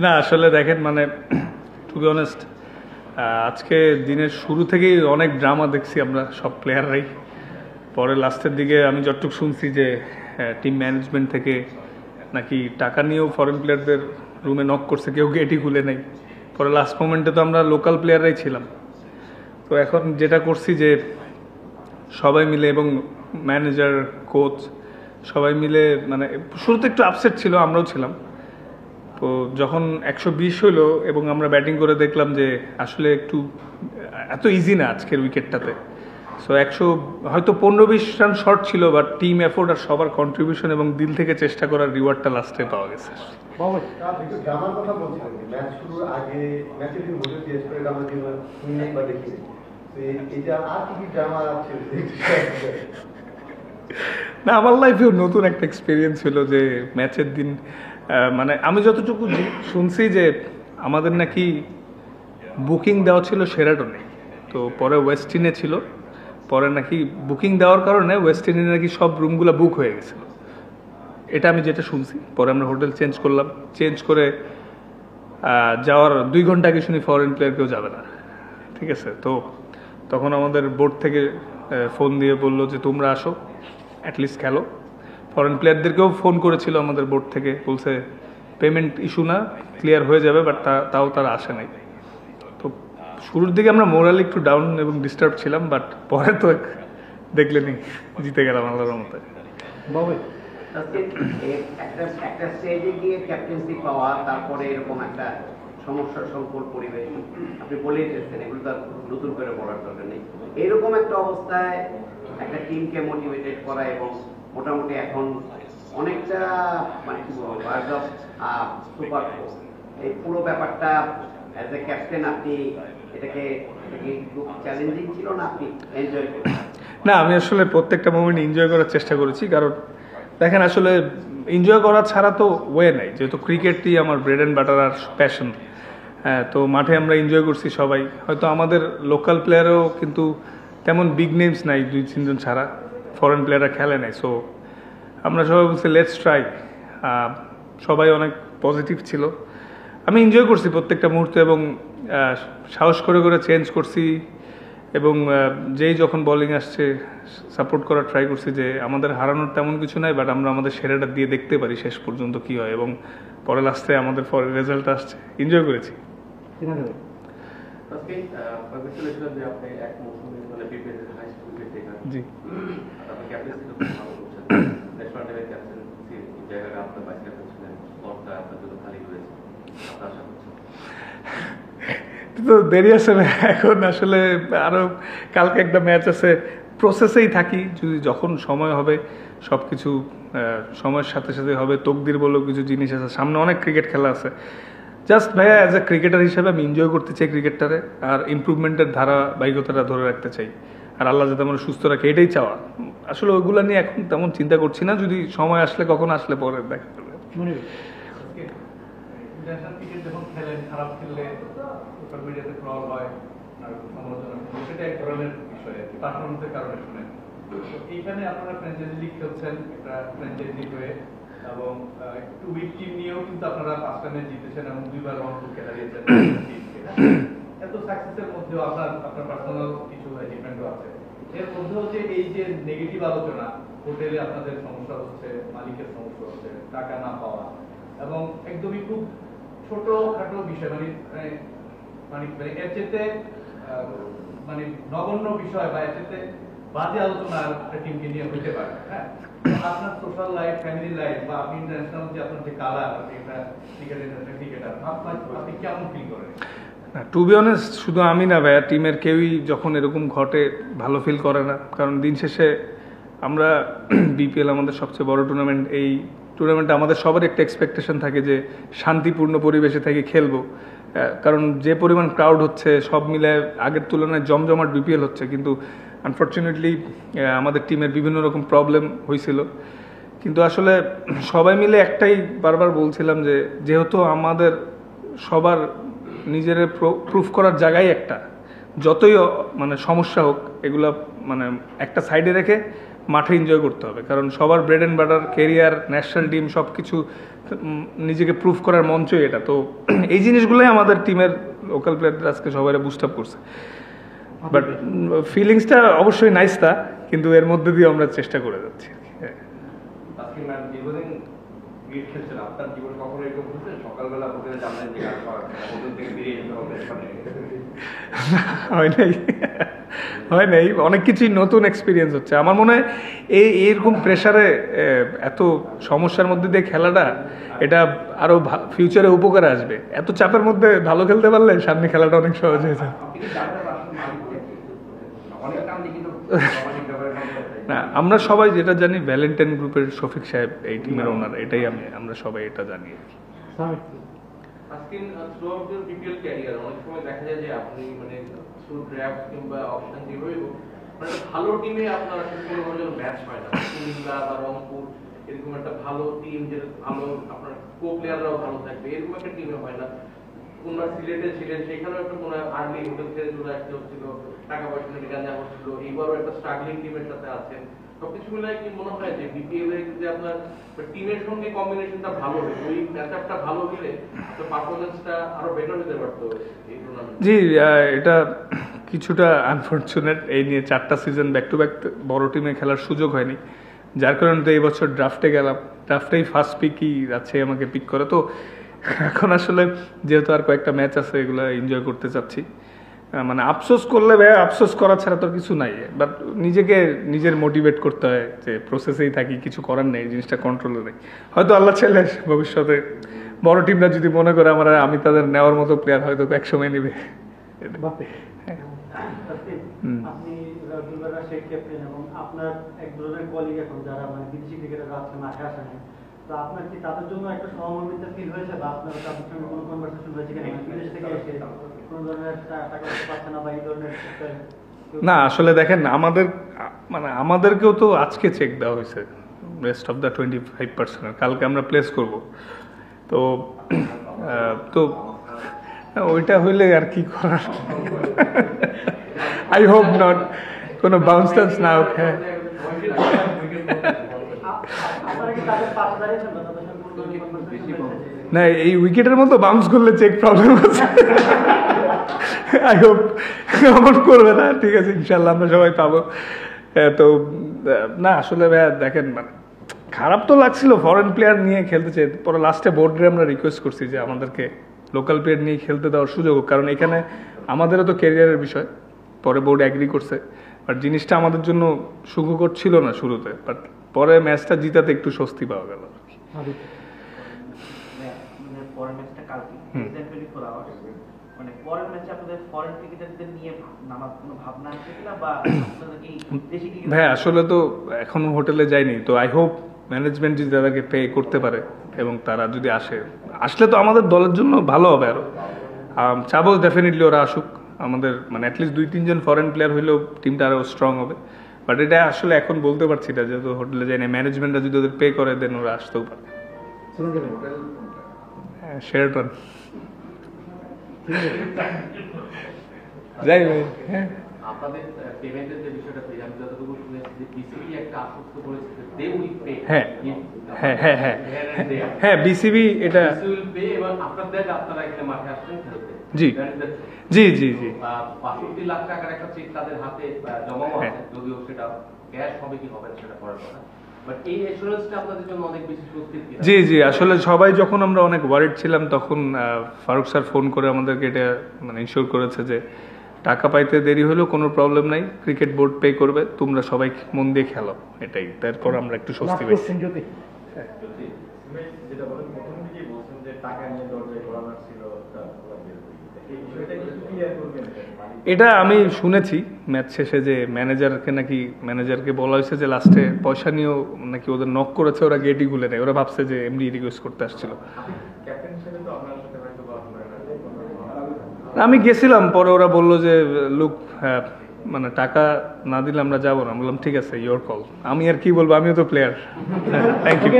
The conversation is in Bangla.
না আসলে দেখেন মানে টু বি অনেস্ট আজকে দিনের শুরু থেকেই অনেক ড্রামা দেখছি আমরা সব প্লেয়াররাই। পরে লাস্টের দিকে আমি যতটুকু শুনছি যে টিম ম্যানেজমেন্ট থেকে নাকি টাকা নিয়েও ফরেন প্লেয়ারদের রুমে নক করছে, কেউ গেটই খুলে নেই। পরে লাস্ট মোমেন্টে তো আমরা লোকাল প্লেয়াররাই ছিলাম। তো এখন যেটা করছি যে সবাই মিলে এবং ম্যানেজার কোচ সবাই মিলে মানে শুরুতে একটু আপসেট ছিল, আমরাও ছিলাম। তো যখন 120 হইলো এবং আমরা ব্যাটিং করে দেখলাম যে আসলে একটু এত ইজি না আজকের উইকেটটাতে। সো 100 হয়তো 15-20 রান শর্ট ছিল, বাট টিম এফোর্ট আর সবার কন্ট্রিবিউশন এবং দিল থেকে চেষ্টা করার রিওয়ার্ডটা লাস্টে পাওয়া গেছে। না আমার লাইফেও নতুন একটা এক্সপিরিয়েন্স ছিল যে ম্যাচের দিন মানে আমি যতটুকু শুনছি যে আমাদের নাকি বুকিং দেওয়া ছিল শেরাটনে, তো পরে ওয়েস্টিনে ছিল। পরে নাকি বুকিং দেওয়ার কারণে ওয়েস্টিনে নাকি সব রুমগুলো বুক হয়ে গেছিল, এটা আমি যেটা শুনছি। পরে আমরা হোটেল চেঞ্জ করলাম, চেঞ্জ করে যাওয়ার 2 ঘন্টা আগে শুনি ফরেন প্লেয়ার কেউ যাবে না, ঠিক আছে। তো তখন আমাদের বোর্ড থেকে ফোন দিয়ে বললো যে তোমরা আসো, অ্যাটলিস্ট খেলো। ফরেন প্লেয়ারদেরকেও ফোন করেছিল আমাদের বোর্ড থেকে, বলছে পেমেন্ট ইস্যু না, ক্লিয়ার হয়ে যাবে, বাট তাও তারা আসে নাই। তো শুরুর দিকে আমরা মোরালি একটু ডাউন এবং ডিস্টার্ব ছিলাম, বাট পরে তো দেখলেনি জিতে গেলাম আল্লাহর রহমতে। একটা স্টেজে গিয়ে ক্যাপ্টেন্সি পাওয়া, তারপরে এরকম একটা সমস্যার সংকট পরিবেশ, আপনি বলেই দিয়েছেন, এগুলো তো নতুন করে বলার দরকার নেই। এরকম একটা অবস্থায় একটা টিমকে মোটিভেটেড করা এবং মোটামুটি এখন অনেকটা মানে কি বলবো ওয়ার্ল্ড অফ সুপার ফোর, এই পুরো ব্যাপারটা অ্যাজ এ ক্যাপ্টেন আপনি এটাকে খুব চ্যালেঞ্জিং ছিল না, আপনি এনজয় করেন? না আমি আসলে প্রত্যেকটা মোমেন্ট এনজয় করার চেষ্টা করেছি, কারণ দেখেন আসলে এনজয় করা ছাড়া তো ওয়ে নাই, যেহেতু ক্রিকেটই আমার ব্রেড অ্যান্ড বাটার আর প্যাশন। হ্যাঁ, তো মাঠে আমরা এনজয় করছি সবাই। হয়তো আমাদের লোকাল প্লেয়ারও কিন্তু তেমন বিগ নেমস নাই, 2-3 জন ছাড়া ফরেন প্লেয়াররা খেলে নাই। সো আমরা সবাই বলছি লেটস ট্রাই। সবাই অনেক পজিটিভ ছিল, আমি এনজয় করছি প্রত্যেকটা মুহূর্তে এবং সাহস করে করে চেঞ্জ করছি এবং যেই যখন বোলিং আসছে সাপোর্ট করার ট্রাই করছি যে আমাদের হারানোর তেমন কিছু নাই, বাট আমরা আমাদের সেরাটা দিয়ে দেখতে পারি শেষ পর্যন্ত কি হয়, এবং পরে লাস্টে আমাদের পরে রেজাল্ট আসছে, এনজয় করেছি। জি তো দেরি আছে এখন, আসলে আরো কালকে একটা ম্যাচ আছে, প্রসেসেই থাকি। যদি যখন সময় হবে সব কিছু সময়ের সাথে সাথে হবে। তকদির বলেও কিছু জিনিস আছে, সামনে অনেক ক্রিকেট খেলা আছে। জাস্ট ভাইয়া অ্যাজ এ ক্রিকেটার হিসেবে আমি এনজয় করতে চাই ক্রিকেটটারে, আর ইমপ্রুভমেন্টের ধারাবাহিকতাটা ধরে রাখতে চাই, আর আল্লাহ যাতে আমরা সুস্থ রাখে এটাই চাওয়া। আসলে ওইগুলো নিয়ে এখন তেমন চিন্তা করছি না, যদি সময় আসলে কখন আসলে পরে দেখা যাবে। ইন্টারন্যাশনাল ক্রিকেট যখন খেলেন, খারাপ খেললে সোশ্যাল মিডিয়াতে ট্রল হয় আর সমালোচনা, সেটা এক ধরনের বিষয় আর কি, পারফরমেন্সের কারণে শুনেন। এইখানে আপনারা ফ্র্যাঞ্চাইজি লিগ খেলছেন, একটা ফ্র্যাঞ্চাইজি হয়ে, এবং একটু উইক টিম নিয়েও কিন্তু আপনারা 5টা ম্যাচ জিতেছেন এবং 2বার রাউন্ড খেলা দিয়েছেন। এত সাকসেসের মধ্যেও আপনার পার্সোনাল কিছু ডিফারেন্টও আছে। এর মধ্যেও যে এই যে নেগেটিভ আলোচনা, হোটেলে আপনাদের সমস্যা হচ্ছে, মালিকের সমস্যা হচ্ছে, টাকা না পাওয়া, এবং একদমই খুব ছোটখাটো বিষয়, মানে এর চেয়ে মানে নগণ্য বিষয় বা এর চেয়ে বাজে আলোচনা একটা টিমকে নিয়ে হতে পারে। হ্যাঁ, আপনার সোশ্যাল লাইফ, ফ্যামিলি লাইফ, বা আপনি ইন্টারন্যাশনাল যে আপনার যে কালার, আপনি একটা ক্রিকেটার, আপনি কেমন ফিল করেন? টু বি অনেস্ট, শুধু আমি না ভাইয়া, টিমের কেউই যখন এরকম ঘটে ভালো ফিল করে না। কারণ দিন শেষে আমরা বিপিএল আমাদের সবচেয়ে বড় টুর্নামেন্ট, এই টুর্নামেন্টে আমাদের সবার একটা এক্সপেকটেশন থাকে যে শান্তিপূর্ণ পরিবেশে থেকে খেলবো। কারণ যে পরিমাণ ক্রাউড হচ্ছে সব মিলে আগের তুলনায় জমজমাট বিপিএল হচ্ছে, কিন্তু আনফর্চুনেটলি আমাদের টিমের বিভিন্ন রকম প্রবলেম হয়েছিল। কিন্তু আসলে সবাই মিলে একটাই বারবার বলছিলাম যে যেহেতু আমাদের সবার নিজের প্রুফ করার জায়গায় একটা, যতই মানে সমস্যা হোক এগুলো মানে একটা সাইডে রেখে মাঠে এনজয় করতে হবে, কারণ সবার bread and butter career, national team সব কিছু নিজেকে প্রুভ করার মঞ্চই এটা। তো এই জিনিসগুলোই আমাদের টিমের লোকাল প্লেয়ারদের আজকে সবাই বুস্ট আপ করছে। বাট ফিলিংসটা অবশ্যই নাইস তা, কিন্তু এর মধ্যে দিয়ে আমরা চেষ্টা করে যাচ্ছি। হ্যাঁ, তাসকিন ম্যাম দীর্ঘদিন ক্রিকেট খেলছেন, আপনার জীবনে কখনো এরকম হয়েছে সকালবেলা হোটেলে জানলেন যে হোটেল থেকে বেরিয়ে যেতে হবে, হয় নাই, হয় নাই, অনেক কিছুই নতুন এক্সপিরিয়েন্স হচ্ছে। আমার মনে হয় এইরকম প্রেশারে এত সমস্যার মধ্যে দিয়ে খেলাটা, এটা আরো ফিউচারে উপকারে আসবে। এত চাপের মধ্যে ভালো খেলতে পারলে সামনে খেলাটা অনেক সহজ হয়ে যায়। না, আমরা সবাই যেটা জানি, ভ্যালেন্টাইন গ্রুপের শফিক সাহেব এই টিমের ওনার, এটাই আমরা সবাই এটা জানি। আজকে থ্রুআউট ইউর বিপিএল ক্যারিয়ার অনেক সময় দেখা যায় যে আপনি মানে থ্রু ড্রাফট কিংবা অপশন যেভাবে হোক, মানে ভালো টিমে আপনার আসলে কোনো যেন ম্যাচ হয় না। কুমিল্লা বা রংপুর এরকম একটা ভালো টিম, যে ভালো আপনার কো প্লেয়াররাও ভালো থাকবে, এরকম একটা টিমে হয় না। কোনবার সিলেটে ছিলেন, সেখানেও একটা কোনো আর্লি হোটেল ছেড়ে চলে আসতে হচ্ছিল, টাকা পয়সা নিয়ে গাঁজা হচ্ছিল, এইবারও একটা স্ট্রাগলিং টিমের সাথে আছেন। সবকিছু মিলে কি মনে হয় যে বিপিএল এ যদি আপনার টিমের সঙ্গে কম্বিনেশনটা ভালো হয়, ওই ম্যাচআপটা ভালো হলে তো পারফরম্যান্সটা আরো বেটার হতে পারতো এই টুর্নামেন্টে? জি, এটা কিছুটা আনফরচুনেট। এই নিয়ে 4টা সিজন ব্যাক টু ব্যাক বড় টিমে খেলার সুযোগ হয়নি, যার কারণে তো এই বছর ড্রাফটে গেলাম। ড্রাফটেই ফার্স্ট পিকই আছে আমাকে পিক করে। তো এখন আসলে যেহেতু আর কয়েকটা ম্যাচ আছে, এগুলো এনজয় করতে চাচ্ছি। মানে আফসোস করলে ভাই, আফসোস করা ছাড়া তো কিছু নাই। বাট নিজের মোটিভেট করতে হয় যে প্রসেসেই থাকি, কিছু করার নেই, জিনিসটা কন্ট্রোলে নেই। হয়তো আল্লাহ চাইলে ভবিষ্যতে বড় টিমরা যদি মনে করে আমি তাদের নেওয়ার মতো প্লেয়ার, হয়তো একসময় নেবে। আপনি শেখ ক্যাপ্টেন এবং আপনার এক ধরনের কলিগ এখন যারা মানে বিদেশি ক্রিকেটাররা আছে, মাঠে আসে না, তো আপনার কি তাদের জন্য একটা সহমর্মিতা ফিল হয়েছে, বা আপনার তাদের সঙ্গে কোনো কনভারসেশন হয়েছে কিনা? বিদেশ থেকে এসে কোনো ধরনের টাকা পয়সা পাচ্ছে না বা এই ধরনের? না, আসলে দেখেন, আমাদেরকেও তো আজকে চেক দেওয়া হয়েছে, রেস্ট অফ দ্য 25%। কালকে আমরা প্লেস করব। তো ওইটা হইলে আর কি করার। আই হোপ নট কোনো বাউন্স টাউন্স না হোক। হ্যাঁ, না, এই উইকেটের মতো বাউন্স করলে চেক প্রবলেম আছে। আই হোপ এমন করবে না। ঠিক আছে, ইনশাল্লাহ আমরা সবাই পাবো। তো না, আসলে ভাইয়া দেখেন, মানে খারাপ তো লাগছিল ফরেন প্লেয়ার নিয়ে খেলতে চাই। পরে লাস্টে বোর্ডে আমরা রিকোয়েস্ট করছি যে আমাদেরকে লোকাল প্লেয়ার নিয়ে খেলতে দেওয়ার সুযোগ হোক, কারণ এখানে আমাদেরও তো ক্যারিয়ারের বিষয়। পরে বোর্ড অ্যাগ্রি করছে, বাট জিনিসটা আমাদের জন্য সুখকর ছিল না শুরুতে। বাট পরে ম্যাচটা জিতাতে একটু স্বস্তি পাওয়া গেল। পরের ম্যাচটা কালকে মানে পরের ম্যাচে আপনাদের ফরেন ক্রিকেটারদের নিয়ে নামার কোনো ভাবনা আছে কিনা, বা এই দেশি ক্রিকেট? ভাই আসলে তো এখনো হোটেলে যাইনি, তো আই হোপ ম্যানেজমেন্ট যদি তাদেরকে পে করতে পারে এবং তারা যদি আসলে তো আমাদের দলের জন্য ভালো হবে। আরো চাবো ডেফিনেটলি ওরা আসুক আমাদের, মানে অ্যাটলিস্ট 2-3 জন ফরেন প্লেয়ার হইলেও টিমটা আরো স্ট্রং হবে। বাট এটা আসলে এখন বলতে পারছি না, যেহেতু হোটেলে যাই না। ম্যানেজমেন্টরা যদি ওদের পে করে দেন, ওরা আসতেও পারে। হ্যাঁ, শেরাটন যাই ভাই। হ্যাঁ, আপনাদের পেমেন্টের যে বিষয়টা, আমি যতটুকু শুনেছি যে বিসিবি একটা আশ্বস্ত করেছে যে দে উইল পে। হ্যাঁ হ্যাঁ হ্যাঁ হ্যাঁ, বিসিবি এটা উইল পে, এবং আপনাদের আপনারা এখানে মাঠে আসছেন খেলতে। জি জি জি জি 65 লাখ টাকার একটা চেক তাদের হাতে জমাও আছে, যদিও সেটা ক্যাশ হবে কি হবে সেটা পরের কথা। বাট এই অ্যাসুরেন্সটা আপনাদের জন্য অনেক বেশি স্বস্তির কি? জি জি, আসলে সবাই যখন আমরা অনেক ওয়ারিড ছিলাম, তখন ফারুক স্যার ফোন করে আমাদেরকে এটা মানে ইনশিওর করেছে যে টাকা পাইতে দেরি হলেও কোনো প্রবলেম নাই, ক্রিকেট বোর্ড পে করবে, তোমরা সবাই মন দিয়ে খেলো। এটাই, তারপর আমরা একটু স্বস্তি পাইছি। যেটা বলেন প্রথম দিকেই বলছেন যে টাকা নিয়ে দরজায় ঘোরা ছিল, এই বিষয়টা একটু ক্লিয়ার করবেন? এটা আমি শুনেছি ম্যাচ শেষে যে ম্যানেজারকে বলা হয়েছে যে লাস্টে পয়সা নিয়েও নাকি ওদের নক করেছে, ওরা গেটই খুলে নেয়। ওরা ভাবছে যে এমনি রিকোয়েস্ট করতে আসছিল। ক্যাপ্টেন হিসেবে তো আপনার সাথে হয়তো আমি গেছিলাম, পরে ওরা বললো যে লুক, মানে টাকা না দিলে আমরা যাবো না। বললাম ঠিক আছে, ইয়োর কল। আমি আর কি বলবো, আমিও তো প্লেয়ার। Thank you.